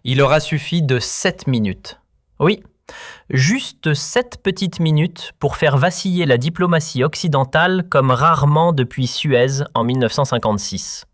Il aura suffi de 7 minutes. Oui, juste 7 petites minutes pour faire vaciller la diplomatie occidentale comme rarement depuis Suez en 1956.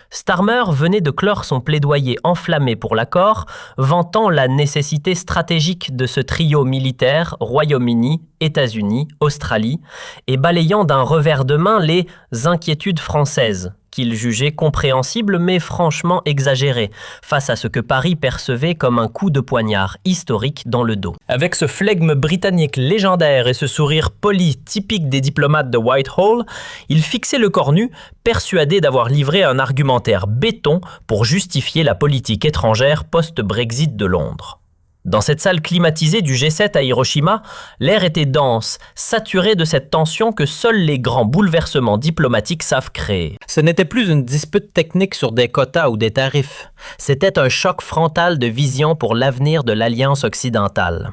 Starmer venait de clore son plaidoyer enflammé pour l'accord, vantant la nécessité stratégique de ce trio militaire Royaume-Uni, États-Unis, Australie, et balayant d'un revers de main les inquiétudes françaises, qu'il jugeait compréhensibles mais franchement exagérées, face à ce que Paris percevait comme un coup de poignard historique dans le dos. Avec ce flegme britannique légendaire et ce sourire poli typique des diplomates de Whitehall, il fixait le cornu, persuadé d'avoir livré un argumentaire béton pour justifier la politique étrangère post-Brexit de Londres. Dans cette salle climatisée du G7 à Hiroshima, l'air était dense, saturé de cette tension que seuls les grands bouleversements diplomatiques savent créer. Ce n'était plus une dispute technique sur des quotas ou des tarifs. C'était un choc frontal de vision pour l'avenir de l'Alliance occidentale.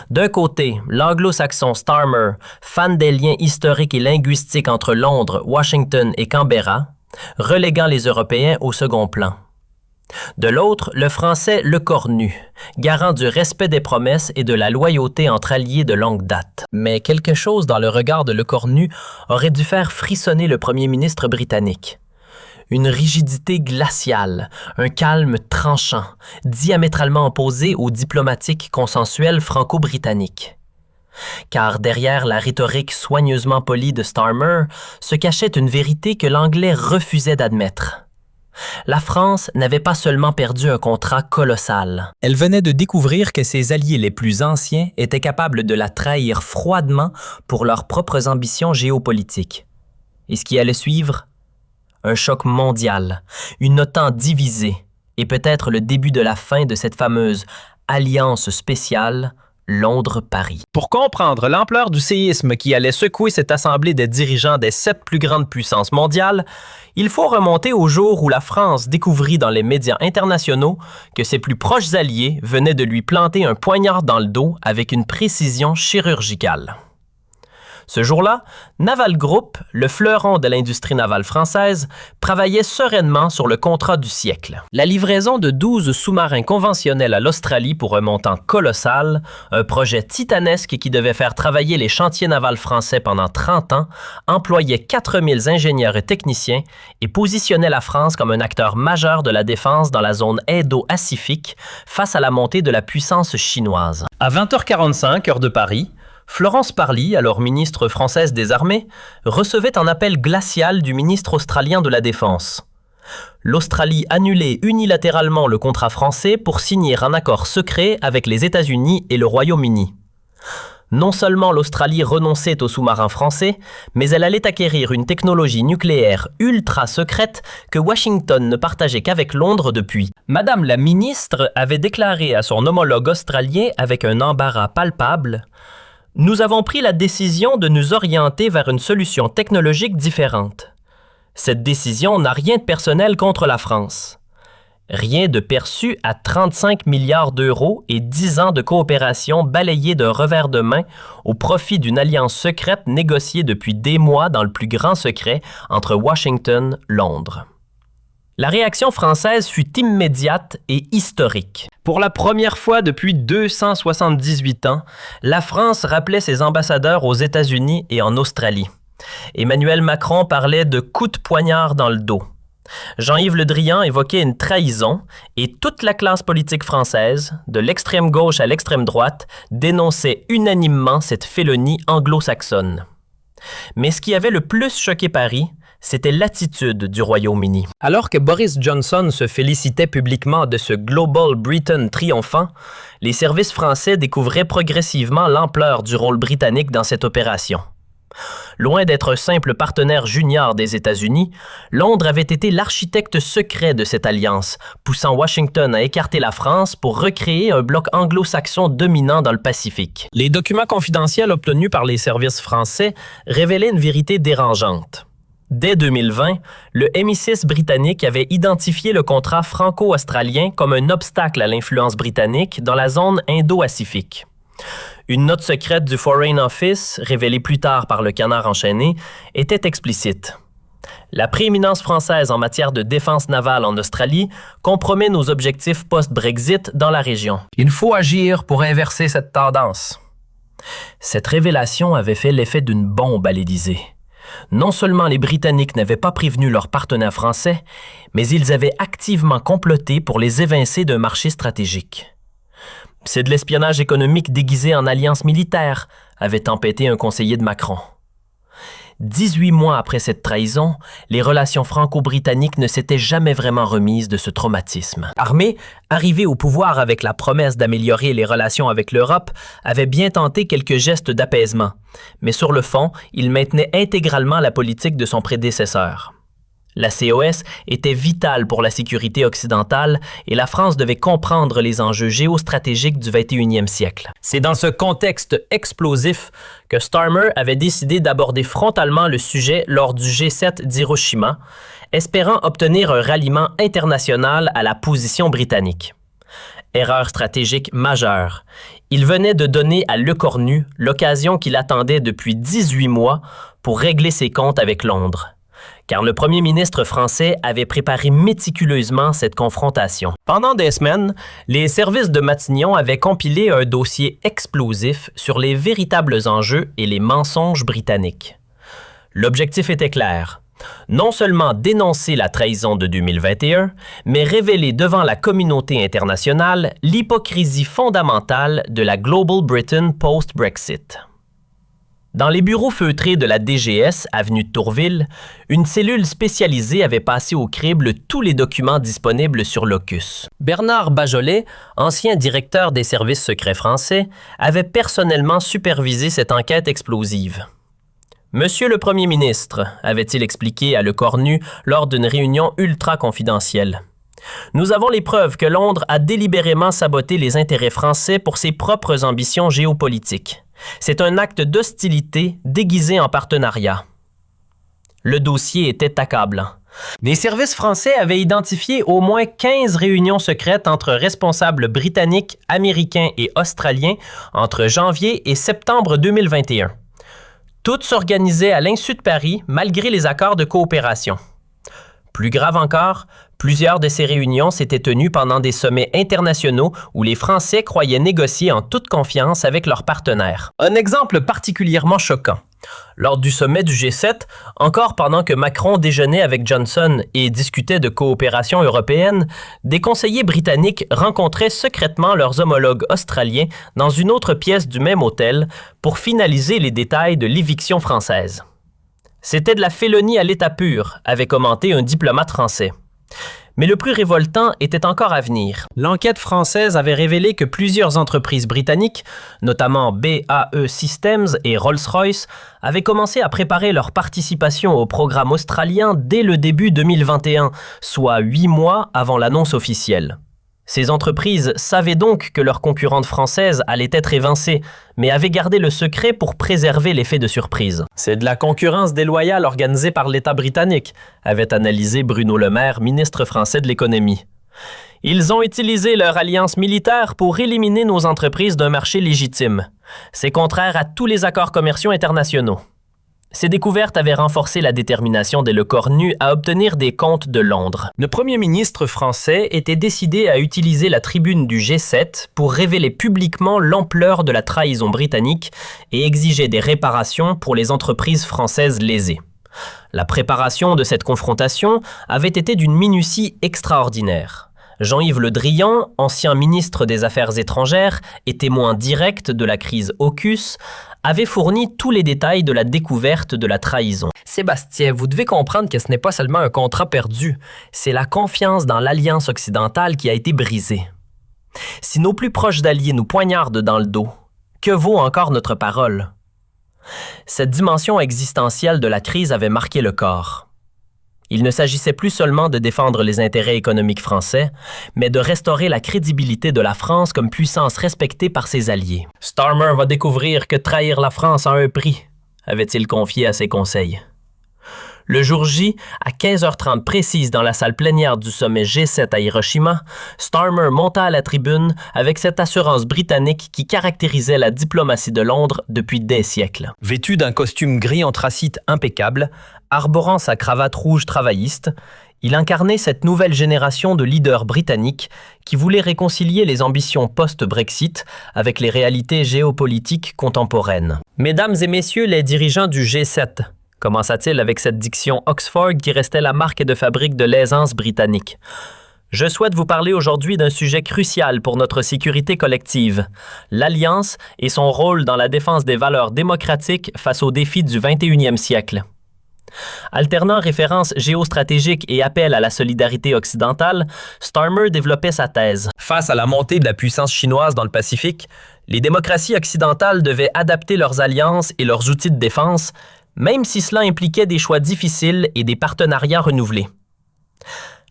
D'un côté, l'anglo-saxon Starmer, fan des liens historiques et linguistiques entre Londres, Washington et Canberra, reléguant les Européens au second plan. De l'autre, le français Le Cornu, garant du respect des promesses et de la loyauté entre alliés de longue date. Mais quelque chose dans le regard de Le Cornu aurait dû faire frissonner le premier ministre britannique. Une rigidité glaciale, un calme tranchant, diamétralement opposé au diplomatique consensuel franco-britannique. Car derrière la rhétorique soigneusement polie de Starmer se cachait une vérité que l'anglais refusait d'admettre. La France n'avait pas seulement perdu un contrat colossal. Elle venait de découvrir que ses alliés les plus anciens étaient capables de la trahir froidement pour leurs propres ambitions géopolitiques. Et ce qui allait suivre? Un choc mondial, une OTAN divisée, et peut-être le début de la fin de cette fameuse alliance spéciale Londres-Paris. Pour comprendre l'ampleur du séisme qui allait secouer cette assemblée des dirigeants des 7 plus grandes puissances mondiales, il faut remonter au jour où la France découvrit dans les médias internationaux que ses plus proches alliés venaient de lui planter un poignard dans le dos avec une précision chirurgicale. Ce jour-là, Naval Group, le fleuron de l'industrie navale française, travaillait sereinement sur le contrat du siècle. La livraison de 12 sous-marins conventionnels à l'Australie pour un montant colossal, un projet titanesque qui devait faire travailler les chantiers navals français pendant 30 ans, employait 4000 ingénieurs et techniciens et positionnait la France comme un acteur majeur de la défense dans la zone Indo-Pacifique face à la montée de la puissance chinoise. À 20h45, heure de Paris, Florence Parly, alors ministre française des Armées, recevait un appel glacial du ministre australien de la Défense. L'Australie annulait unilatéralement le contrat français pour signer un accord secret avec les États-Unis et le Royaume-Uni. Non seulement l'Australie renonçait aux sous-marins français, mais elle allait acquérir une technologie nucléaire ultra secrète que Washington ne partageait qu'avec Londres depuis. Madame la ministre avait déclaré à son homologue australien avec un embarras palpable: « Nous avons pris la décision de nous orienter vers une solution technologique différente. Cette décision n'a rien de personnel contre la France. Rien de perçu à 35 milliards d'euros et 10 ans de coopération balayés d'un revers de main au profit d'une alliance secrète négociée depuis des mois dans le plus grand secret entre Washington et Londres. » La réaction française fut immédiate et historique. Pour la première fois depuis 278 ans, la France rappelait ses ambassadeurs aux États-Unis et en Australie. Emmanuel Macron parlait de coups de poignard dans le dos. Jean-Yves Le Drian évoquait une trahison et toute la classe politique française, de l'extrême gauche à l'extrême droite, dénonçait unanimement cette félonie anglo-saxonne. Mais ce qui avait le plus choqué Paris, c'était l'attitude du Royaume-Uni. Alors que Boris Johnson se félicitait publiquement de ce Global Britain triomphant, les services français découvraient progressivement l'ampleur du rôle britannique dans cette opération. Loin d'être un simple partenaire junior des États-Unis, Londres avait été l'architecte secret de cette alliance, poussant Washington à écarter la France pour recréer un bloc anglo-saxon dominant dans le Pacifique. Les documents confidentiels obtenus par les services français révélaient une vérité dérangeante. Dès 2020, le MI6 britannique avait identifié le contrat franco-australien comme un obstacle à l'influence britannique dans la zone Indo-Pacifique. Une note secrète du Foreign Office, révélée plus tard par le Canard enchaîné, était explicite. La prééminence française en matière de défense navale en Australie compromet nos objectifs post-Brexit dans la région. Il faut agir pour inverser cette tendance. Cette révélation avait fait l'effet d'une bombe à l'Élysée. Non seulement les Britanniques n'avaient pas prévenu leurs partenaires français, mais ils avaient activement comploté pour les évincer d'un marché stratégique. C'est de l'espionnage économique déguisé en alliance militaire, avait tempêté un conseiller de Macron. 18 mois après cette trahison, les relations franco-britanniques ne s'étaient jamais vraiment remises de ce traumatisme. Armé, arrivé au pouvoir avec la promesse d'améliorer les relations avec l'Europe, avait bien tenté quelques gestes d'apaisement, mais sur le fond, il maintenait intégralement la politique de son prédécesseur. La COS était vitale pour la sécurité occidentale et la France devait comprendre les enjeux géostratégiques du 21e siècle. C'est dans ce contexte explosif que Starmer avait décidé d'aborder frontalement le sujet lors du G7 d'Hiroshima, espérant obtenir un ralliement international à la position britannique. Erreur stratégique majeure. Il venait de donner à Le Cornu l'occasion qu'il attendait depuis 18 mois pour régler ses comptes avec Londres. Car le premier ministre français avait préparé méticuleusement cette confrontation. Pendant des semaines, les services de Matignon avaient compilé un dossier explosif sur les véritables enjeux et les mensonges britanniques. L'objectif était clair. Non seulement dénoncer la trahison de 2021, mais révéler devant la communauté internationale l'hypocrisie fondamentale de la Global Britain post-Brexit. Dans les bureaux feutrés de la DGS, avenue de Tourville, une cellule spécialisée avait passé au crible tous les documents disponibles sur l'AUKUS. Bernard Bajolet, ancien directeur des services secrets français, avait personnellement supervisé cette enquête explosive. « Monsieur le Premier ministre », avait-il expliqué à Le Cornu lors d'une réunion ultra confidentielle. « Nous avons les preuves que Londres a délibérément saboté les intérêts français pour ses propres ambitions géopolitiques. C'est un acte d'hostilité déguisé en partenariat. » Le dossier était accablant. Les services français avaient identifié au moins 15 réunions secrètes entre responsables britanniques, américains et australiens entre janvier et septembre 2021. Toutes s'organisaient à l'insu de Paris malgré les accords de coopération. Plus grave encore, plusieurs de ces réunions s'étaient tenues pendant des sommets internationaux où les Français croyaient négocier en toute confiance avec leurs partenaires. Un exemple particulièrement choquant. Lors du sommet du G7, encore pendant que Macron déjeunait avec Johnson et discutait de coopération européenne, des conseillers britanniques rencontraient secrètement leurs homologues australiens dans une autre pièce du même hôtel pour finaliser les détails de l'éviction française. C'était de la félonie à l'état pur, avait commenté un diplomate français. Mais le plus révoltant était encore à venir. L'enquête française avait révélé que plusieurs entreprises britanniques, notamment BAE Systems et Rolls-Royce, avaient commencé à préparer leur participation au programme australien dès le début 2021, soit 8 mois avant l'annonce officielle. Ces entreprises savaient donc que leurs concurrentes françaises allaient être évincées, mais avaient gardé le secret pour préserver l'effet de surprise. C'est de la concurrence déloyale organisée par l'État britannique, avait analysé Bruno Le Maire, ministre français de l'économie. Ils ont utilisé leur alliance militaire pour éliminer nos entreprises d'un marché légitime. C'est contraire à tous les accords commerciaux internationaux. Ces découvertes avaient renforcé la détermination des Le Cornu à obtenir des comptes de Londres. Le premier ministre français était décidé à utiliser la tribune du G7 pour révéler publiquement l'ampleur de la trahison britannique et exiger des réparations pour les entreprises françaises lésées. La préparation de cette confrontation avait été d'une minutie extraordinaire. Jean-Yves Le Drian, ancien ministre des Affaires étrangères et témoin direct de la crise AUKUS, avait fourni tous les détails de la découverte de la trahison. Sébastien, vous devez comprendre que ce n'est pas seulement un contrat perdu, c'est la confiance dans l'alliance occidentale qui a été brisée. Si nos plus proches d'alliés nous poignardent dans le dos, que vaut encore notre parole? Cette dimension existentielle de la crise avait marqué le corps. Il ne s'agissait plus seulement de défendre les intérêts économiques français, mais de restaurer la crédibilité de la France comme puissance respectée par ses alliés. « Starmer va découvrir que trahir la France a un prix », avait-il confié à ses conseils. Le jour J, à 15h30 précise dans la salle plénière du sommet G7 à Hiroshima, Starmer monta à la tribune avec cette assurance britannique qui caractérisait la diplomatie de Londres depuis des siècles. Vêtu d'un costume gris anthracite impeccable, arborant sa cravate rouge travailliste, il incarnait cette nouvelle génération de leaders britanniques qui voulaient réconcilier les ambitions post-Brexit avec les réalités géopolitiques contemporaines. Mesdames et messieurs les dirigeants du G7, commença-t-il avec cette diction Oxford qui restait la marque de fabrique de l'aisance britannique. Je souhaite vous parler aujourd'hui d'un sujet crucial pour notre sécurité collective, l'Alliance et son rôle dans la défense des valeurs démocratiques face aux défis du 21e siècle. Alternant références géostratégiques et appel à la solidarité occidentale, Starmer développait sa thèse. Face à la montée de la puissance chinoise dans le Pacifique, les démocraties occidentales devaient adapter leurs alliances et leurs outils de défense, même si cela impliquait des choix difficiles et des partenariats renouvelés.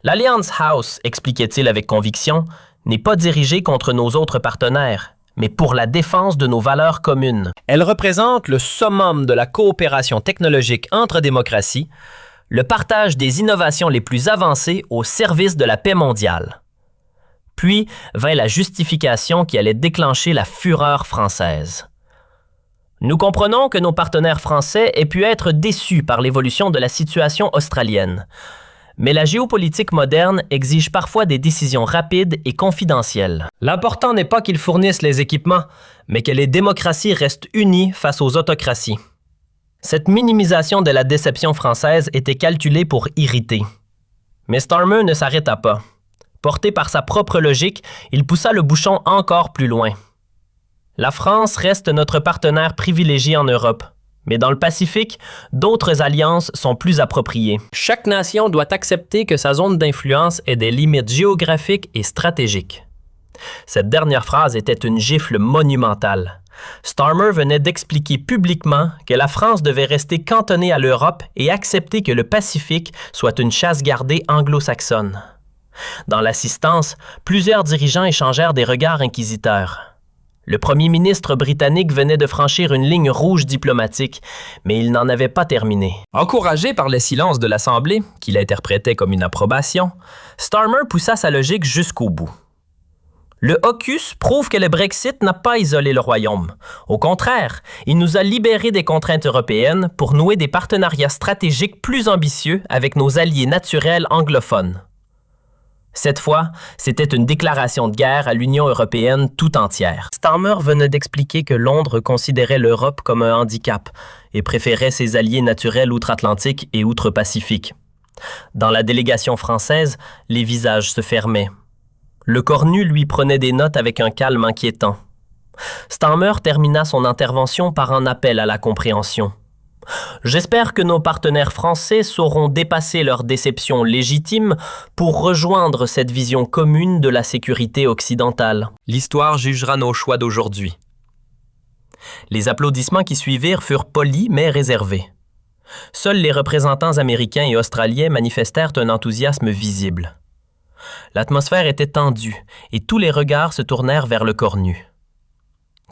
L'Alliance House, expliquait-il avec conviction, n'est pas dirigée contre nos autres partenaires, mais pour la défense de nos valeurs communes. Elle représente le summum de la coopération technologique entre démocraties, le partage des innovations les plus avancées au service de la paix mondiale. Puis vint la justification qui allait déclencher la fureur française. Nous comprenons que nos partenaires français aient pu être déçus par l'évolution de la situation australienne. Mais la géopolitique moderne exige parfois des décisions rapides et confidentielles. L'important n'est pas qu'ils fournissent les équipements, mais que les démocraties restent unies face aux autocraties. Cette minimisation de la déception française était calculée pour irriter. Mais Starmer ne s'arrêta pas. Porté par sa propre logique, il poussa le bouchon encore plus loin. La France reste notre partenaire privilégié en Europe. Mais dans le Pacifique, d'autres alliances sont plus appropriées. Chaque nation doit accepter que sa zone d'influence ait des limites géographiques et stratégiques. Cette dernière phrase était une gifle monumentale. Starmer venait d'expliquer publiquement que la France devait rester cantonnée à l'Europe et accepter que le Pacifique soit une chasse gardée anglo-saxonne. Dans l'assistance, plusieurs dirigeants échangèrent des regards inquisiteurs. Le premier ministre britannique venait de franchir une ligne rouge diplomatique, mais il n'en avait pas terminé. Encouragé par le silence de l'Assemblée, qu'il interprétait comme une approbation, Starmer poussa sa logique jusqu'au bout. Le AUKUS prouve que le Brexit n'a pas isolé le Royaume. Au contraire, il nous a libérés des contraintes européennes pour nouer des partenariats stratégiques plus ambitieux avec nos alliés naturels anglophones. Cette fois, c'était une déclaration de guerre à l'Union européenne tout entière. Starmer venait d'expliquer que Londres considérait l'Europe comme un handicap et préférait ses alliés naturels outre-Atlantique et outre-Pacifique. Dans la délégation française, les visages se fermaient. Le cornu lui prenait des notes avec un calme inquiétant. Starmer termina son intervention par un appel à la compréhension. J'espère que nos partenaires français sauront dépasser leurs déceptions légitimes pour rejoindre cette vision commune de la sécurité occidentale. L'histoire jugera nos choix d'aujourd'hui. Les applaudissements qui suivirent furent polis mais réservés. Seuls les représentants américains et australiens manifestèrent un enthousiasme visible. L'atmosphère était tendue et tous les regards se tournèrent vers le cornu.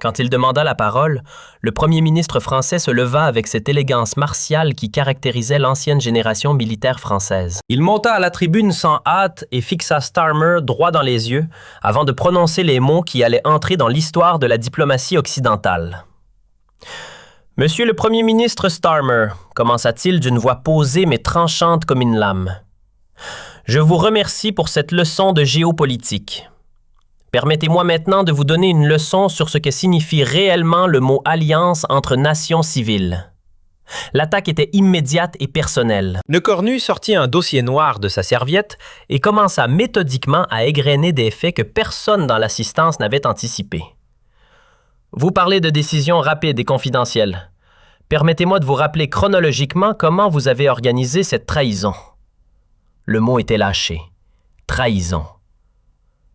Quand il demanda la parole, le premier ministre français se leva avec cette élégance martiale qui caractérisait l'ancienne génération militaire française. Il monta à la tribune sans hâte et fixa Starmer droit dans les yeux avant de prononcer les mots qui allaient entrer dans l'histoire de la diplomatie occidentale. « Monsieur le premier ministre Starmer, commença-t-il d'une voix posée mais tranchante comme une lame, je vous remercie pour cette leçon de géopolitique. Permettez-moi maintenant de vous donner une leçon sur ce que signifie réellement le mot « alliance entre nations civiles ». L'attaque était immédiate et personnelle. Le cornu sortit un dossier noir de sa serviette et commença méthodiquement à égrener des faits que personne dans l'assistance n'avait anticipés. Vous parlez de décisions rapides et confidentielles. Permettez-moi de vous rappeler chronologiquement comment vous avez organisé cette trahison. Le mot était lâché. Trahison.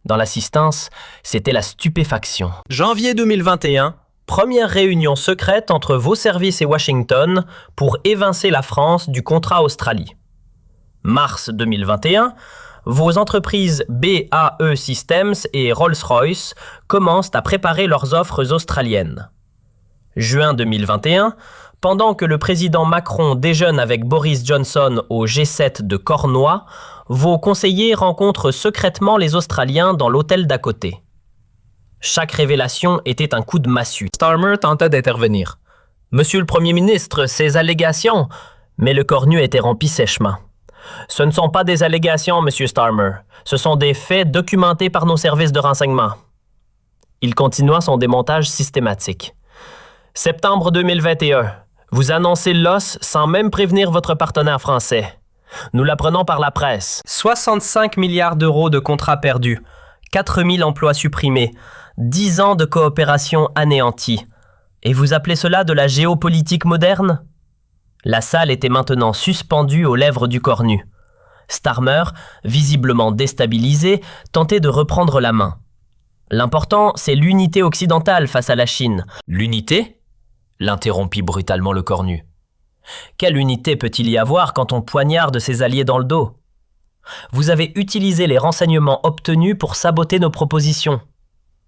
Dans l'assistance, c'était la stupéfaction. Janvier 2021, première réunion secrète entre vos services et Washington pour évincer la France du contrat Australie. Mars 2021, vos entreprises BAE Systems et Rolls-Royce commencent à préparer leurs offres australiennes. Juin 2021, Pendant que le président Macron déjeune avec Boris Johnson au G7 de Cornouailles, vos conseillers rencontrent secrètement les Australiens dans l'hôtel d'à côté. Chaque révélation était un coup de massue. Starmer tenta d'intervenir. « Monsieur le Premier ministre, ces allégations… » Mais le cornu interrompit sèchement. « Ce ne sont pas des allégations, Monsieur Starmer. Ce sont des faits documentés par nos services de renseignement. » Il continua son démontage systématique. « Septembre 2021. Vous annoncez l'os sans même prévenir votre partenaire français. Nous l'apprenons par la presse. 65 milliards d'euros de contrats perdus, 4000 emplois supprimés, 10 ans de coopération anéantis. Et vous appelez cela de la géopolitique moderne? » La salle était maintenant suspendue aux lèvres du cornu. Starmer, visiblement déstabilisé, tentait de reprendre la main. L'important, c'est l'unité occidentale face à la Chine. L'unité? L'interrompit brutalement le cornu. Quelle unité peut-il y avoir quand on poignarde ses alliés dans le dos? Vous avez utilisé les renseignements obtenus pour saboter nos propositions.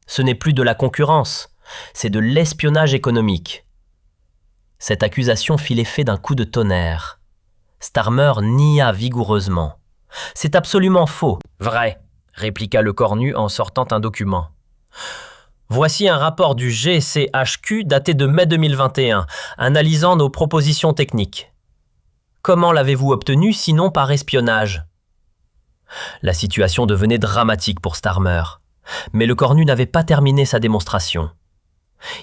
Ce n'est plus de la concurrence, c'est de l'espionnage économique. Cette accusation fit l'effet d'un coup de tonnerre. Starmer nia vigoureusement. « C'est absolument faux. »« Vrai, » répliqua le cornu en sortant un document. « Voici un rapport du GCHQ daté de mai 2021, analysant nos propositions techniques. Comment l'avez-vous obtenu sinon par espionnage ?» La situation devenait dramatique pour Starmer. Mais le cornu n'avait pas terminé sa démonstration.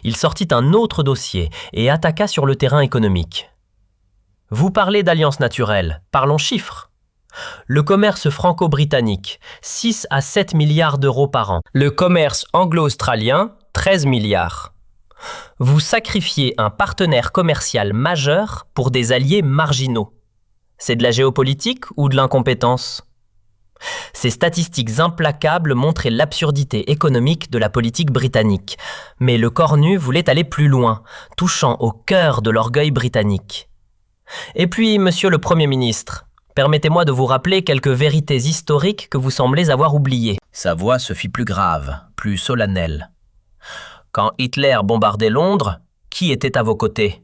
Il sortit un autre dossier et attaqua sur le terrain économique. Vous parlez d'alliance naturelle, parlons chiffres. Le commerce franco-britannique, 6 à 7 milliards d'euros par an. Le commerce anglo-australien, 13 milliards. Vous sacrifiez un partenaire commercial majeur pour des alliés marginaux. C'est de la géopolitique ou de l'incompétence? Ces statistiques implacables montraient l'absurdité économique de la politique britannique. Mais le cornu voulait aller plus loin, touchant au cœur de l'orgueil britannique. Et puis, monsieur le Premier ministre, permettez-moi de vous rappeler quelques vérités historiques que vous semblez avoir oubliées. Sa voix se fit plus grave, plus solennelle. Quand Hitler bombardait Londres, qui était à vos côtés?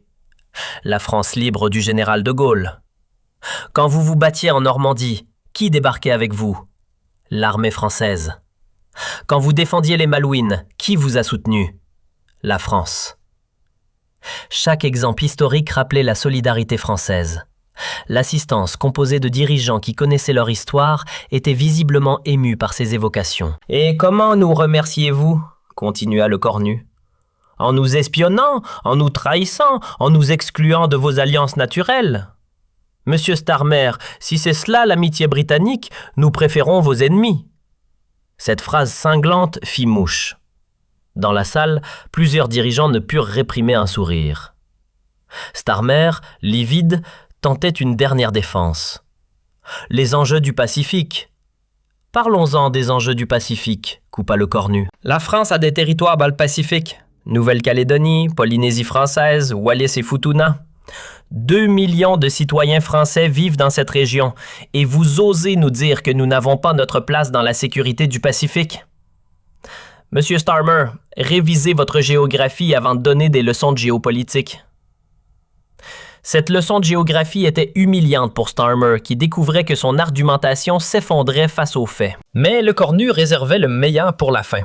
La France libre du général de Gaulle. Quand vous vous battiez en Normandie, qui débarquait avec vous? L'armée française. Quand vous défendiez les Malouines, qui vous a soutenu? La France. Chaque exemple historique rappelait la solidarité française. L'assistance, composée de dirigeants qui connaissaient leur histoire, était visiblement émue par ces évocations. « Et comment nous remerciez-vous » continua le cornu. « En nous espionnant, en nous trahissant, en nous excluant de vos alliances naturelles. Monsieur Starmer, si c'est cela l'amitié britannique, nous préférons vos ennemis. » Cette phrase cinglante fit mouche. Dans la salle, plusieurs dirigeants ne purent réprimer un sourire. Starmer, livide, tentait une dernière défense. Les enjeux du Pacifique. Parlons-en des enjeux du Pacifique, coupa le cornu. La France a des territoires dans le Pacifique. Nouvelle-Calédonie, Polynésie française, Wallis et Futuna. 2 millions de citoyens français vivent dans cette région et vous osez nous dire que nous n'avons pas notre place dans la sécurité du Pacifique? Monsieur Starmer, révisez votre géographie avant de donner des leçons de géopolitique. Cette leçon de géographie était humiliante pour Starmer, qui découvrait que son argumentation s'effondrait face aux faits. Mais le cornu réservait le meilleur pour la fin.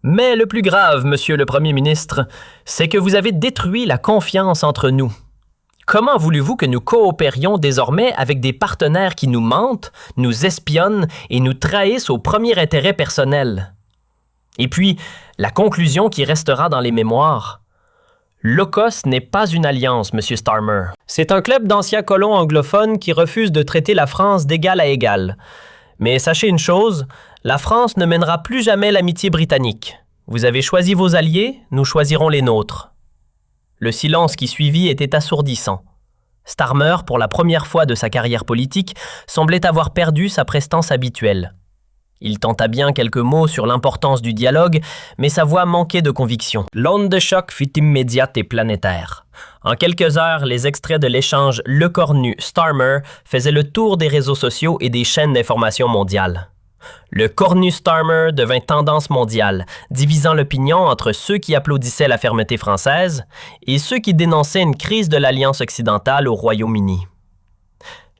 Mais le plus grave, monsieur le Premier ministre, c'est que vous avez détruit la confiance entre nous. Comment voulez-vous que nous coopérions désormais avec des partenaires qui nous mentent, nous espionnent et nous trahissent au premier intérêt personnel? Et puis, la conclusion qui restera dans les mémoires. L'AUKUS n'est pas une alliance, monsieur Starmer. C'est un club d'anciens colons anglophones qui refuse de traiter la France d'égal à égal. Mais sachez une chose, la France ne mènera plus jamais l'amitié britannique. Vous avez choisi vos alliés, nous choisirons les nôtres. Le silence qui suivit était assourdissant. Starmer, pour la première fois de sa carrière politique, semblait avoir perdu sa prestance habituelle. Il tenta bien quelques mots sur l'importance du dialogue, mais sa voix manquait de conviction. L'onde de choc fut immédiate et planétaire. En quelques heures, les extraits de l'échange Le Cornu-Starmer faisaient le tour des réseaux sociaux et des chaînes d'information mondiales. Le Cornu-Starmer devint tendance mondiale, divisant l'opinion entre ceux qui applaudissaient la fermeté française et ceux qui dénonçaient une crise de l'Alliance occidentale au Royaume-Uni.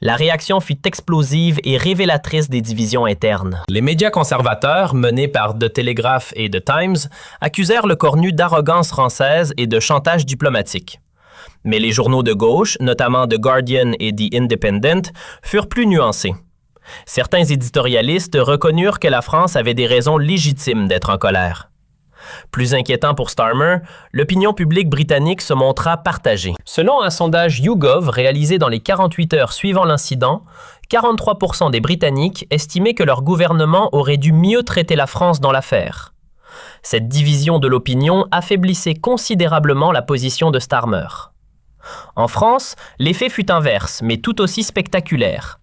La réaction fut explosive et révélatrice des divisions internes. Les médias conservateurs, menés par The Telegraph et The Times, accusèrent le Cornu d'arrogance française et de chantage diplomatique. Mais les journaux de gauche, notamment The Guardian et The Independent, furent plus nuancés. Certains éditorialistes reconnurent que la France avait des raisons légitimes d'être en colère. Plus inquiétant pour Starmer, l'opinion publique britannique se montra partagée. Selon un sondage YouGov réalisé dans les 48 heures suivant l'incident, 43% des Britanniques estimaient que leur gouvernement aurait dû mieux traiter la France dans l'affaire. Cette division de l'opinion affaiblissait considérablement la position de Starmer. En France, l'effet fut inverse, mais tout aussi spectaculaire.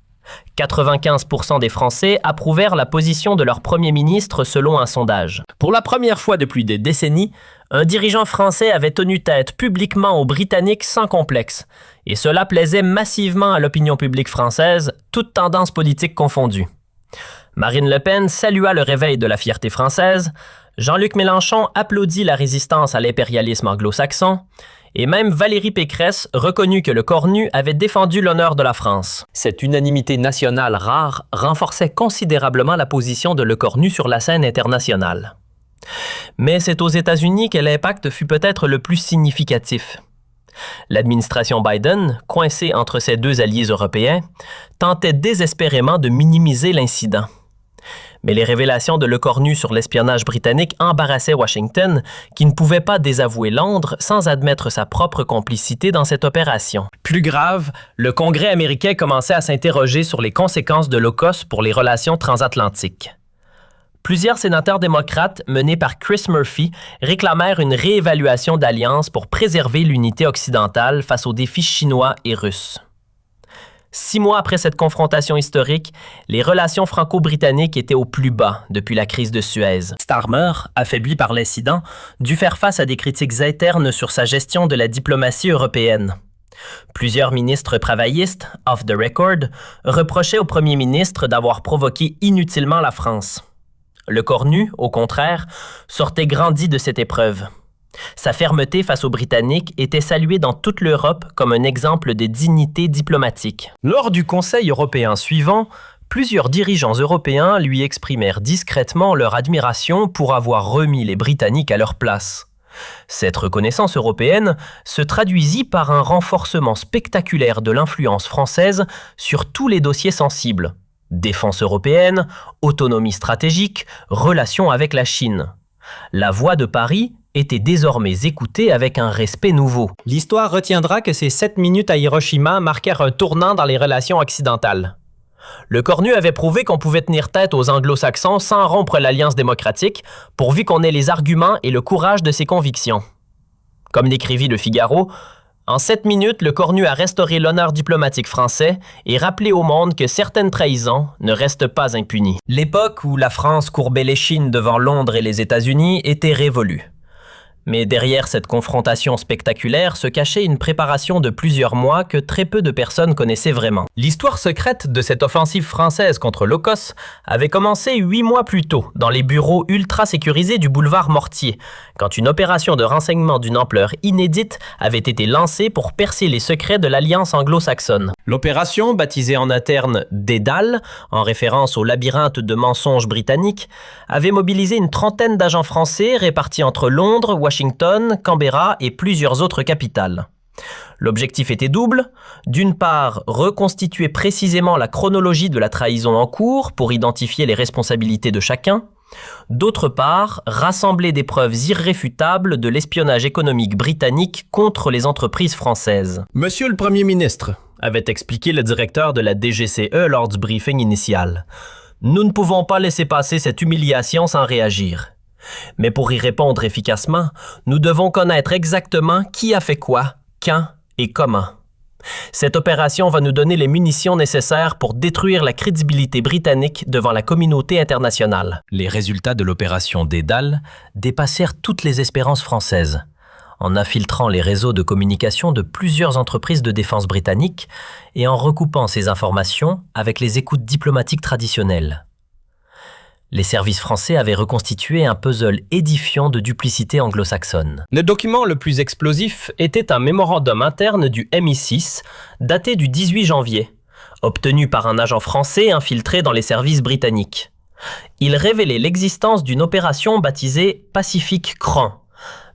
95% des Français approuvèrent la position de leur Premier ministre selon un sondage. Pour la première fois depuis des décennies, un dirigeant français avait tenu tête publiquement aux Britanniques sans complexe, et cela plaisait massivement à l'opinion publique française, toutes tendances politiques confondues. Marine Le Pen salua le réveil de la fierté française, Jean-Luc Mélenchon applaudit la résistance à l'impérialisme anglo-saxon, et même Valérie Pécresse reconnut que le Cornu avait défendu l'honneur de la France. Cette unanimité nationale rare renforçait considérablement la position de Le Cornu sur la scène internationale. Mais c'est aux États-Unis que l'impact fut peut-être le plus significatif. L'administration Biden, coincée entre ses deux alliés européens, tentait désespérément de minimiser l'incident. Mais les révélations de Le Cornu sur l'espionnage britannique embarrassaient Washington, qui ne pouvait pas désavouer Londres sans admettre sa propre complicité dans cette opération. Plus grave, le Congrès américain commençait à s'interroger sur les conséquences de l'AUKUS pour les relations transatlantiques. Plusieurs sénateurs démocrates, menés par Chris Murphy, réclamèrent une réévaluation d'alliance pour préserver l'unité occidentale face aux défis chinois et russes. 6 mois après cette confrontation historique, les relations franco-britanniques étaient au plus bas depuis la crise de Suez. Starmer, affaibli par l'incident, dut faire face à des critiques internes sur sa gestion de la diplomatie européenne. Plusieurs ministres travaillistes, off the record, reprochaient au premier ministre d'avoir provoqué inutilement la France. Le Cornu, au contraire, sortait grandi de cette épreuve. Sa fermeté face aux Britanniques était saluée dans toute l'Europe comme un exemple de dignité diplomatique. Lors du Conseil européen suivant, plusieurs dirigeants européens lui exprimèrent discrètement leur admiration pour avoir remis les Britanniques à leur place. Cette reconnaissance européenne se traduisit par un renforcement spectaculaire de l'influence française sur tous les dossiers sensibles. Défense européenne, autonomie stratégique, relations avec la Chine. La voix de Paris était désormais écoutée avec un respect nouveau. L'histoire retiendra que ces 7 minutes à Hiroshima marquèrent un tournant dans les relations occidentales. Le Cornu avait prouvé qu'on pouvait tenir tête aux anglo-saxons sans rompre l'alliance démocratique, pourvu qu'on ait les arguments et le courage de ses convictions. Comme l'écrivit Le Figaro, en 7 minutes, le Cornu a restauré l'honneur diplomatique français et rappelé au monde que certaines trahisons ne restent pas impunies. L'époque où la France courbait l'échine devant Londres et les États-Unis était révolue. Mais derrière cette confrontation spectaculaire se cachait une préparation de plusieurs mois que très peu de personnes connaissaient vraiment. L'histoire secrète de cette offensive française contre l'AUKUS avait commencé 8 mois plus tôt, dans les bureaux ultra sécurisés du boulevard Mortier, quand une opération de renseignement d'une ampleur inédite avait été lancée pour percer les secrets de l'Alliance anglo-saxonne. L'opération, baptisée en interne Dédale, en référence au labyrinthe de mensonges britanniques, avait mobilisé une trentaine d'agents français répartis entre Londres, Washington, Canberra et plusieurs autres capitales. L'objectif était double. D'une part, reconstituer précisément la chronologie de la trahison en cours pour identifier les responsabilités de chacun. D'autre part, rassembler des preuves irréfutables de l'espionnage économique britannique contre les entreprises françaises. Monsieur le Premier ministre, avait expliqué le directeur de la DGCE lors du briefing initial, nous ne pouvons pas laisser passer cette humiliation sans réagir. Mais pour y répondre efficacement, nous devons connaître exactement qui a fait quoi, quand et comment. Cette opération va nous donner les munitions nécessaires pour détruire la crédibilité britannique devant la communauté internationale. Les résultats de l'opération Dédale dépassèrent toutes les espérances françaises. En infiltrant les réseaux de communication de plusieurs entreprises de défense britanniques et en recoupant ces informations avec les écoutes diplomatiques traditionnelles. Les services français avaient reconstitué un puzzle édifiant de duplicité anglo-saxonne. Le document le plus explosif était un mémorandum interne du MI6, daté du 18 janvier, obtenu par un agent français infiltré dans les services britanniques. Il révélait l'existence d'une opération baptisée Pacific Cran,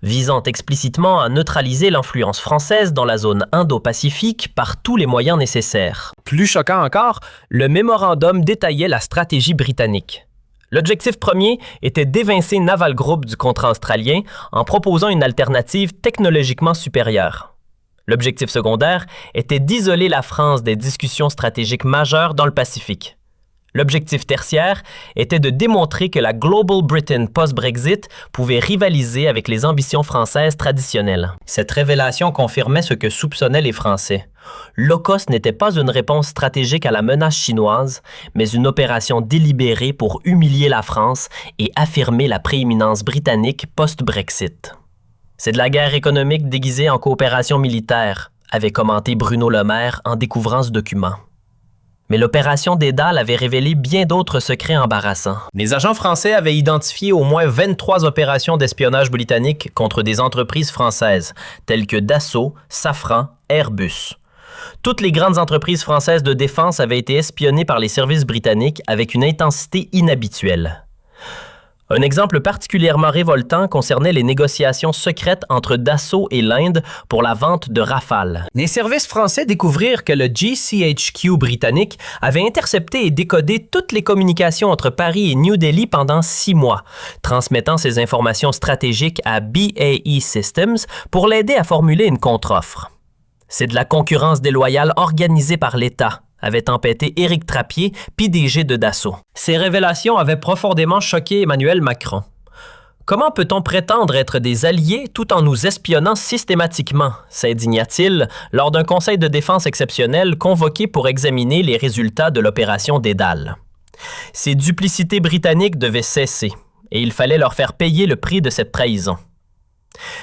visant explicitement à neutraliser l'influence française dans la zone Indo-Pacifique par tous les moyens nécessaires. Plus choquant encore, le mémorandum détaillait la stratégie britannique. L'objectif premier était d'évincer Naval Group du contrat australien en proposant une alternative technologiquement supérieure. L'objectif secondaire était d'isoler la France des discussions stratégiques majeures dans le Pacifique. L'objectif tertiaire était de démontrer que la Global Britain post-Brexit pouvait rivaliser avec les ambitions françaises traditionnelles. Cette révélation confirmait ce que soupçonnaient les Français. L'AUKUS n'était pas une réponse stratégique à la menace chinoise, mais une opération délibérée pour humilier la France et affirmer la prééminence britannique post-Brexit. C'est de la guerre économique déguisée en coopération militaire, avait commenté Bruno Le Maire en découvrant ce document. Mais l'opération Dédale avait révélé bien d'autres secrets embarrassants. Les agents français avaient identifié au moins 23 opérations d'espionnage britannique contre des entreprises françaises, telles que Dassault, Safran, Airbus. Toutes les grandes entreprises françaises de défense avaient été espionnées par les services britanniques avec une intensité inhabituelle. Un exemple particulièrement révoltant concernait les négociations secrètes entre Dassault et l'Inde pour la vente de Rafale. Les services français découvrirent que le GCHQ britannique avait intercepté et décodé toutes les communications entre Paris et New Delhi pendant 6 mois, transmettant ces informations stratégiques à BAE Systems pour l'aider à formuler une contre-offre. C'est de la concurrence déloyale organisée par l'État, avait tempêté Éric Trappier, PDG de Dassault. Ces révélations avaient profondément choqué Emmanuel Macron. Comment peut-on prétendre être des alliés tout en nous espionnant systématiquement, s'indigna-t-il lors d'un conseil de défense exceptionnel convoqué pour examiner les résultats de l'opération Dédale. Ces duplicités britanniques devaient cesser, et il fallait leur faire payer le prix de cette trahison.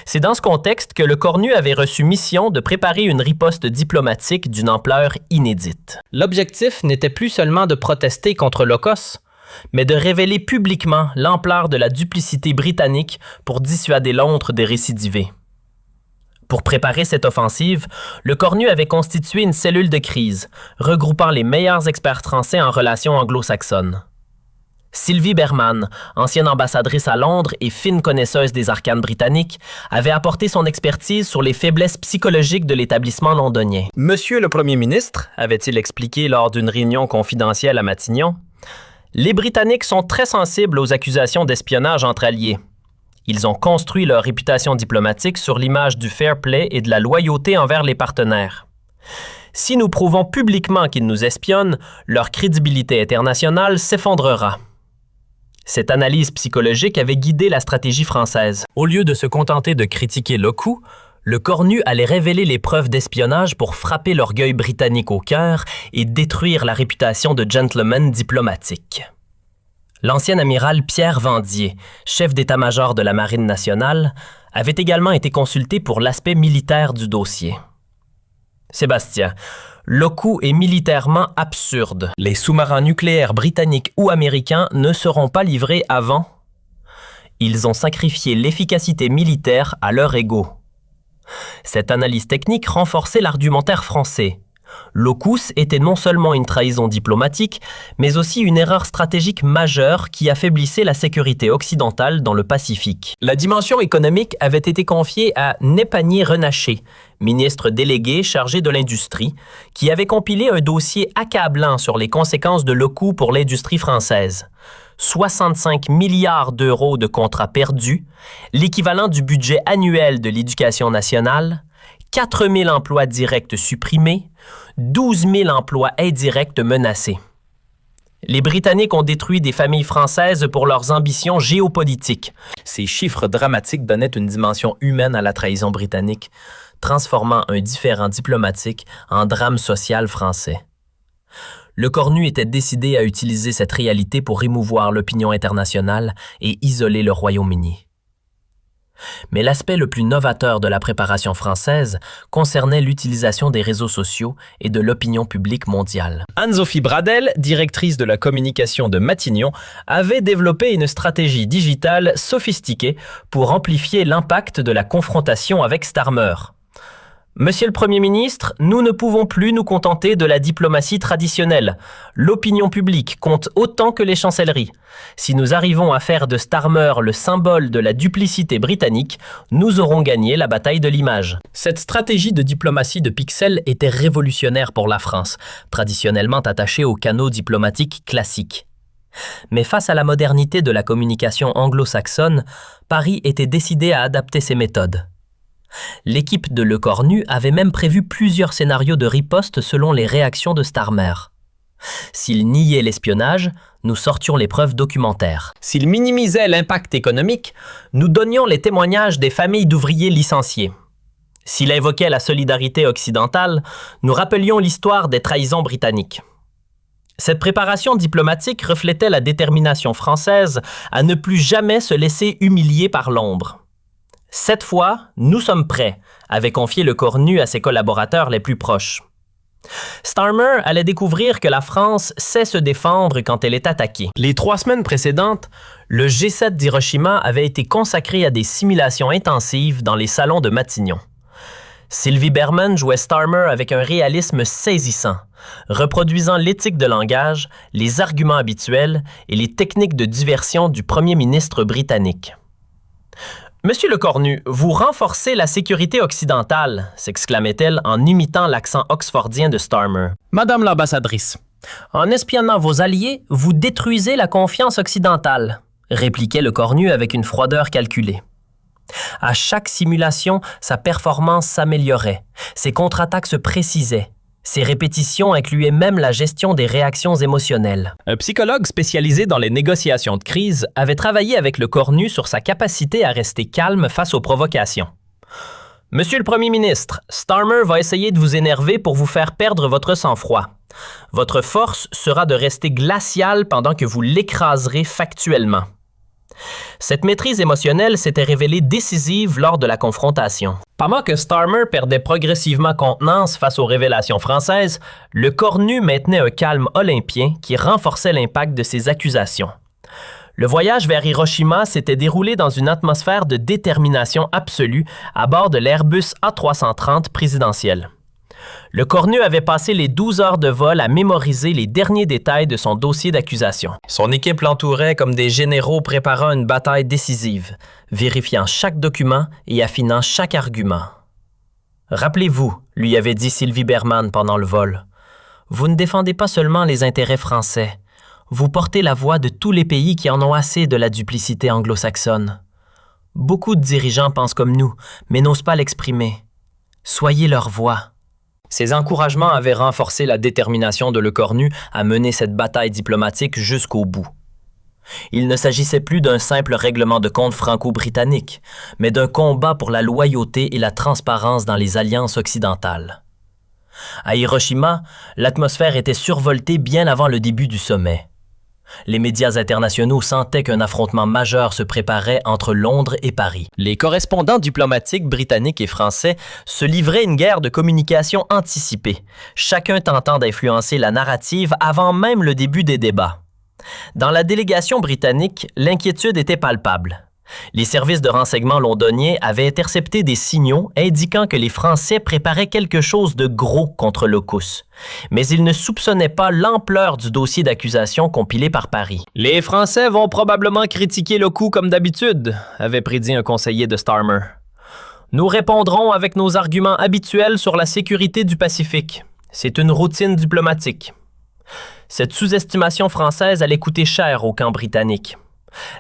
C'est dans ce contexte que le Cornu avait reçu mission de préparer une riposte diplomatique d'une ampleur inédite. L'objectif n'était plus seulement de protester contre l'AUKUS, mais de révéler publiquement l'ampleur de la duplicité britannique pour dissuader Londres de récidiver. Pour préparer cette offensive, le Cornu avait constitué une cellule de crise, regroupant les meilleurs experts français en relations anglo-saxonnes. Sylvie Berman, ancienne ambassadrice à Londres et fine connaisseuse des arcanes britanniques, avait apporté son expertise sur les faiblesses psychologiques de l'établissement londonien. « Monsieur le Premier ministre, avait-il expliqué lors d'une réunion confidentielle à Matignon, les Britanniques sont très sensibles aux accusations d'espionnage entre alliés. Ils ont construit leur réputation diplomatique sur l'image du fair play et de la loyauté envers les partenaires. Si nous prouvons publiquement qu'ils nous espionnent, leur crédibilité internationale s'effondrera. » Cette analyse psychologique avait guidé la stratégie française. Au lieu de se contenter de critiquer le coup, le Cornu allait révéler les preuves d'espionnage pour frapper l'orgueil britannique au cœur et détruire la réputation de gentleman diplomatique. L'ancien amiral Pierre Vendier, chef d'état-major de la Marine nationale, avait également été consulté pour l'aspect militaire du dossier. Sébastien, le coup est militairement absurde. Les sous-marins nucléaires britanniques ou américains ne seront pas livrés avant. Ils ont sacrifié l'efficacité militaire à leur ego. Cette analyse technique renforçait l'argumentaire français. L'AUKUS était non seulement une trahison diplomatique, mais aussi une erreur stratégique majeure qui affaiblissait la sécurité occidentale dans le Pacifique. La dimension économique avait été confiée à Népanier Renaché, ministre délégué chargé de l'industrie, qui avait compilé un dossier accablant sur les conséquences de l'AUKUS pour l'industrie française. 65 milliards d'euros de contrats perdus, l'équivalent du budget annuel de l'éducation nationale, 4 000 emplois directs supprimés, 12 000 emplois indirects menacés. Les Britanniques ont détruit des familles françaises pour leurs ambitions géopolitiques. Ces chiffres dramatiques donnaient une dimension humaine à la trahison britannique, transformant un différend diplomatique en drame social français. Le Cornu était décidé à utiliser cette réalité pour émouvoir l'opinion internationale et isoler le Royaume-Uni. Mais l'aspect le plus novateur de la préparation française concernait l'utilisation des réseaux sociaux et de l'opinion publique mondiale. Anne-Sophie Bradel, directrice de la communication de Matignon, avait développé une stratégie digitale sophistiquée pour amplifier l'impact de la confrontation avec Starmer. Monsieur le Premier ministre, nous ne pouvons plus nous contenter de la diplomatie traditionnelle. L'opinion publique compte autant que les chancelleries. Si nous arrivons à faire de Starmer le symbole de la duplicité britannique, nous aurons gagné la bataille de l'image. Cette stratégie de diplomatie de pixels était révolutionnaire pour la France, traditionnellement attachée aux canaux diplomatiques classiques. Mais face à la modernité de la communication anglo-saxonne, Paris était décidé à adapter ses méthodes. L'équipe de Le Cornu avait même prévu plusieurs scénarios de riposte selon les réactions de Starmer. S'il niait l'espionnage, nous sortions les preuves documentaires. S'il minimisait l'impact économique, nous donnions les témoignages des familles d'ouvriers licenciés. S'il invoquait la solidarité occidentale, nous rappelions l'histoire des trahisons britanniques. Cette préparation diplomatique reflétait la détermination française à ne plus jamais se laisser humilier par l'ombre. Cette fois, nous sommes prêts, avait confié Le Cornu à ses collaborateurs les plus proches. Starmer allait découvrir que la France sait se défendre quand elle est attaquée. Les 3 semaines précédentes, le G7 d'Hiroshima avait été consacré à des simulations intensives dans les salons de Matignon. Sylvie Berman jouait Starmer avec un réalisme saisissant, reproduisant l'éthique de langage, les arguments habituels et les techniques de diversion du premier ministre britannique. Monsieur Le Cornu, vous renforcez la sécurité occidentale, s'exclamait-elle en imitant l'accent oxfordien de Starmer. Madame l'ambassadrice, en espionnant vos alliés, vous détruisez la confiance occidentale, répliquait Le Cornu avec une froideur calculée. À chaque simulation, sa performance s'améliorait, ses contre-attaques se précisaient. Ces répétitions incluaient même la gestion des réactions émotionnelles. Un psychologue spécialisé dans les négociations de crise avait travaillé avec Le Cornu sur sa capacité à rester calme face aux provocations. « Monsieur le Premier ministre, Starmer va essayer de vous énerver pour vous faire perdre votre sang-froid. Votre force sera de rester glacial pendant que vous l'écraserez factuellement. » Cette maîtrise émotionnelle s'était révélée décisive lors de la confrontation. Pendant que Starmer perdait progressivement contenance face aux révélations françaises, Le Cornu maintenait un calme olympien qui renforçait l'impact de ses accusations. Le voyage vers Hiroshima s'était déroulé dans une atmosphère de détermination absolue à bord de l'Airbus A330 présidentiel. Le Cornu avait passé les 12 heures de vol à mémoriser les derniers détails de son dossier d'accusation. Son équipe l'entourait comme des généraux préparant une bataille décisive, vérifiant chaque document et affinant chaque argument. « Rappelez-vous, lui avait dit Sylvie Berman pendant le vol, vous ne défendez pas seulement les intérêts français, vous portez la voix de tous les pays qui en ont assez de la duplicité anglo-saxonne. Beaucoup de dirigeants pensent comme nous, mais n'osent pas l'exprimer. Soyez leur voix. » Ces encouragements avaient renforcé la détermination de Le Cornu à mener cette bataille diplomatique jusqu'au bout. Il ne s'agissait plus d'un simple règlement de compte franco-britannique, mais d'un combat pour la loyauté et la transparence dans les alliances occidentales. À Hiroshima, l'atmosphère était survoltée bien avant le début du sommet. Les médias internationaux sentaient qu'un affrontement majeur se préparait entre Londres et Paris. Les correspondants diplomatiques britanniques et français se livraient une guerre de communication anticipée, chacun tentant d'influencer la narrative avant même le début des débats. Dans la délégation britannique, l'inquiétude était palpable. Les services de renseignement londoniens avaient intercepté des signaux indiquant que les Français préparaient quelque chose de gros contre l'AUKUS, mais ils ne soupçonnaient pas l'ampleur du dossier d'accusation compilé par Paris. « Les Français vont probablement critiquer le coup comme d'habitude », avait prédit un conseiller de Starmer. « Nous répondrons avec nos arguments habituels sur la sécurité du Pacifique. C'est une routine diplomatique. » Cette sous-estimation française allait coûter cher au camp britannique.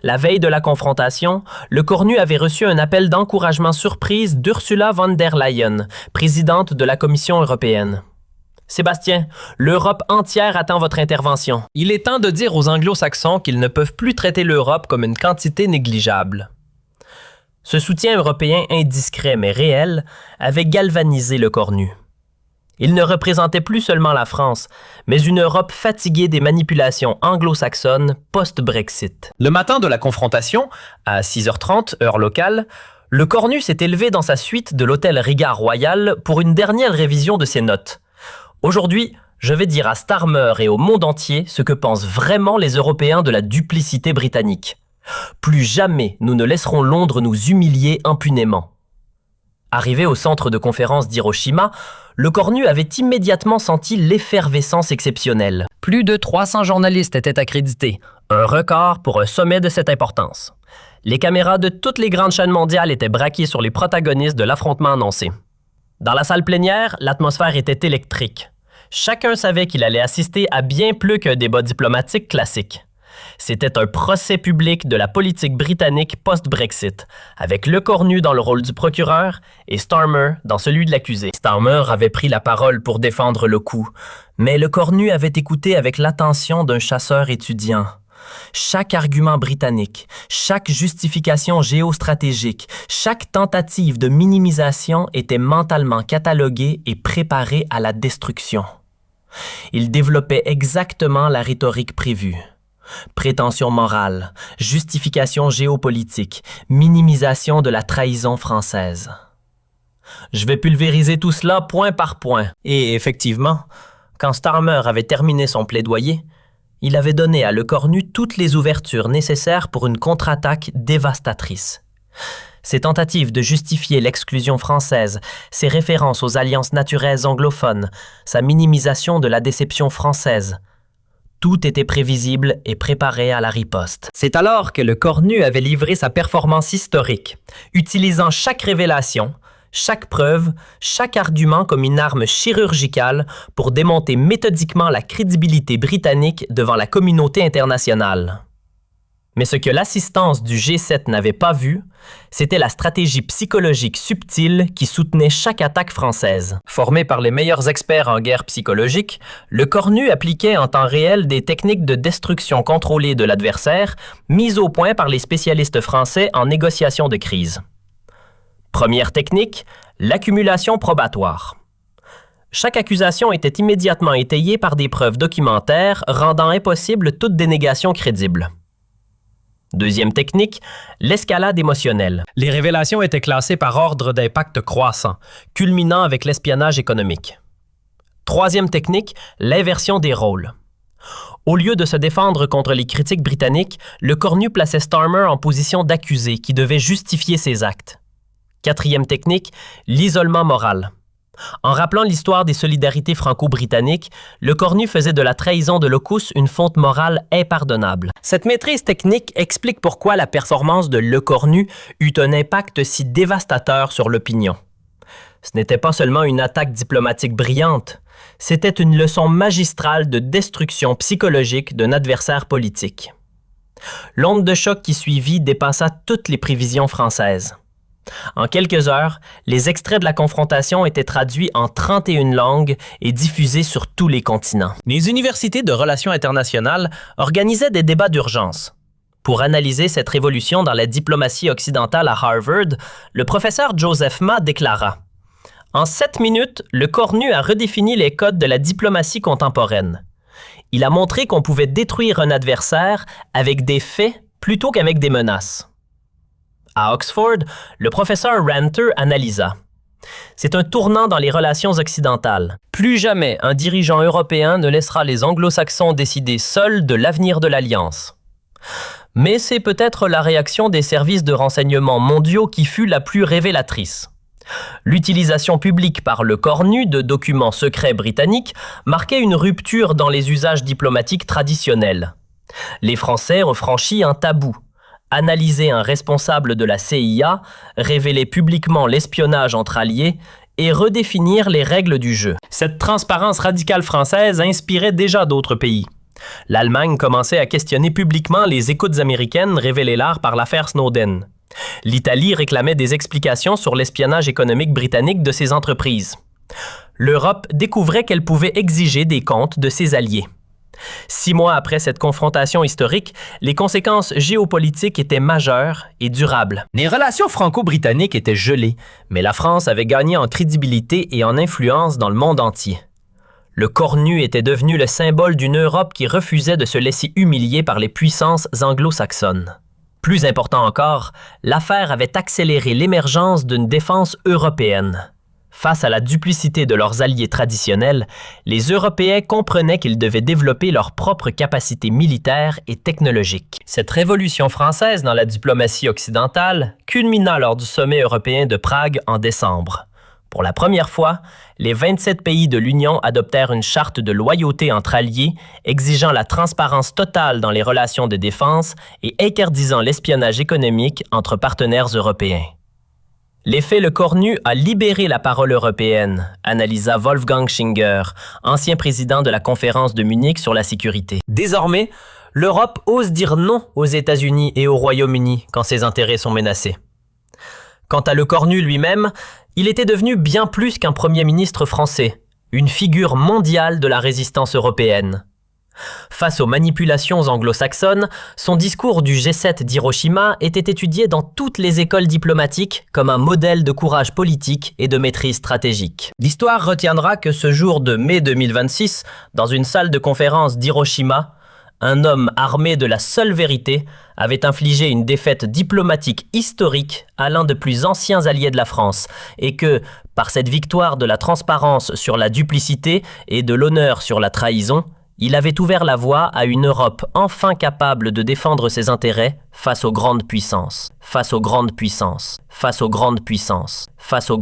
La veille de la confrontation, Le Cornu avait reçu un appel d'encouragement surprise d'Ursula von der Leyen, présidente de la Commission européenne. « Sébastien, l'Europe entière attend votre intervention. Il est temps de dire aux Anglo-Saxons qu'ils ne peuvent plus traiter l'Europe comme une quantité négligeable. » Ce soutien européen indiscret mais réel avait galvanisé Le Cornu. Il ne représentait plus seulement la France, mais une Europe fatiguée des manipulations anglo-saxonnes post-Brexit. Le matin de la confrontation, à 6h30, heure locale, Le Cornu s'est élevé dans sa suite de l'hôtel Riga Royal pour une dernière révision de ses notes. Aujourd'hui, je vais dire à Starmer et au monde entier ce que pensent vraiment les Européens de la duplicité britannique. Plus jamais nous ne laisserons Londres nous humilier impunément. Arrivé au centre de conférence d'Hiroshima, le Cornu avait immédiatement senti l'effervescence exceptionnelle. Plus de 300 journalistes étaient accrédités, un record pour un sommet de cette importance. Les caméras de toutes les grandes chaînes mondiales étaient braquées sur les protagonistes de l'affrontement annoncé. Dans la salle plénière, l'atmosphère était électrique. Chacun savait qu'il allait assister à bien plus qu'un débat diplomatique classique. C'était un procès public de la politique britannique post-Brexit, avec Le Cornu dans le rôle du procureur et Starmer dans celui de l'accusé. Starmer avait pris la parole pour défendre le coup, mais Le Cornu avait écouté avec l'attention d'un chasseur étudiant. Chaque argument britannique, chaque justification géostratégique, chaque tentative de minimisation était mentalement cataloguée et préparée à la destruction. Il développait exactement la rhétorique prévue. Prétention morale, justification géopolitique, minimisation de la trahison française. Je vais pulvériser tout cela point par point. Et effectivement, quand Starmer avait terminé son plaidoyer, il avait donné à Le Cornu toutes les ouvertures nécessaires pour une contre-attaque dévastatrice. Ses tentatives de justifier l'exclusion française, ses références aux alliances naturelles anglophones, sa minimisation de la déception française, tout était prévisible et préparé à la riposte. C'est alors que Le Cornu avait livré sa performance historique, utilisant chaque révélation, chaque preuve, chaque argument comme une arme chirurgicale pour démonter méthodiquement la crédibilité britannique devant la communauté internationale. Mais ce que l'assistance du G7 n'avait pas vu, c'était la stratégie psychologique subtile qui soutenait chaque attaque française. Formé par les meilleurs experts en guerre psychologique, Le Cornu appliquait en temps réel des techniques de destruction contrôlée de l'adversaire, mises au point par les spécialistes français en négociation de crise. Première technique, l'accumulation probatoire. Chaque accusation était immédiatement étayée par des preuves documentaires rendant impossible toute dénégation crédible. Deuxième technique, l'escalade émotionnelle. Les révélations étaient classées par ordre d'impact croissant, culminant avec l'espionnage économique. Troisième technique, l'inversion des rôles. Au lieu de se défendre contre les critiques britanniques, Le Cornu plaçait Starmer en position d'accusé qui devait justifier ses actes. Quatrième technique, l'isolement moral. En rappelant l'histoire des solidarités franco-britanniques, Le Cornu faisait de la trahison de Locus une faute morale impardonnable. Cette maîtrise technique explique pourquoi la performance de Le Cornu eut un impact si dévastateur sur l'opinion. Ce n'était pas seulement une attaque diplomatique brillante, c'était une leçon magistrale de destruction psychologique d'un adversaire politique. L'onde de choc qui suivit dépassa toutes les prévisions françaises. En quelques heures, les extraits de la confrontation étaient traduits en 31 langues et diffusés sur tous les continents. Les universités de relations internationales organisaient des débats d'urgence. Pour analyser cette révolution dans la diplomatie occidentale à Harvard, le professeur Joseph Ma déclara « En 7 minutes, Le Cornu a redéfini les codes de la diplomatie contemporaine. Il a montré qu'on pouvait détruire un adversaire avec des faits plutôt qu'avec des menaces. » À Oxford, le professeur Ranter analysa. C'est un tournant dans les relations occidentales. Plus jamais un dirigeant européen ne laissera les anglo-saxons décider seuls de l'avenir de l'Alliance. Mais c'est peut-être la réaction des services de renseignement mondiaux qui fut la plus révélatrice. L'utilisation publique par Le Cornu de documents secrets britanniques marquait une rupture dans les usages diplomatiques traditionnels. Les Français ont franchi un tabou. Analyser un responsable de la CIA, révéler publiquement l'espionnage entre alliés et redéfinir les règles du jeu. Cette transparence radicale française inspirait déjà d'autres pays. L'Allemagne commençait à questionner publiquement les écoutes américaines révélées là par l'affaire Snowden. L'Italie réclamait des explications sur l'espionnage économique britannique de ses entreprises. L'Europe découvrait qu'elle pouvait exiger des comptes de ses alliés. 6 mois après cette confrontation historique, les conséquences géopolitiques étaient majeures et durables. Les relations franco-britanniques étaient gelées, mais la France avait gagné en crédibilité et en influence dans le monde entier. Le Cornu était devenu le symbole d'une Europe qui refusait de se laisser humilier par les puissances anglo-saxonnes. Plus important encore, l'affaire avait accéléré l'émergence d'une défense européenne. Face à la duplicité de leurs alliés traditionnels, les Européens comprenaient qu'ils devaient développer leurs propres capacités militaires et technologiques. Cette révolution française dans la diplomatie occidentale culmina lors du sommet européen de Prague en décembre. Pour la première fois, les 27 pays de l'Union adoptèrent une charte de loyauté entre alliés, exigeant la transparence totale dans les relations de défense et interdisant l'espionnage économique entre partenaires européens. L'effet Le Cornu a libéré la parole européenne, analysa Wolfgang Schinger, ancien président de la conférence de Munich sur la sécurité. Désormais, l'Europe ose dire non aux États-Unis et au Royaume-Uni quand ses intérêts sont menacés. Quant à Le Cornu lui-même, il était devenu bien plus qu'un premier ministre français, une figure mondiale de la résistance européenne. Face aux manipulations anglo-saxonnes, son discours du G7 d'Hiroshima était étudié dans toutes les écoles diplomatiques comme un modèle de courage politique et de maîtrise stratégique. L'histoire retiendra que ce jour de mai 2026, dans une salle de conférence d'Hiroshima, un homme armé de la seule vérité avait infligé une défaite diplomatique historique à l'un des plus anciens alliés de la France et que, par cette victoire de la transparence sur la duplicité et de l'honneur sur la trahison, il avait ouvert la voie à une Europe enfin capable de défendre ses intérêts face aux grandes puissances, face aux grandes puissances, face aux grandes puissances, face aux grandes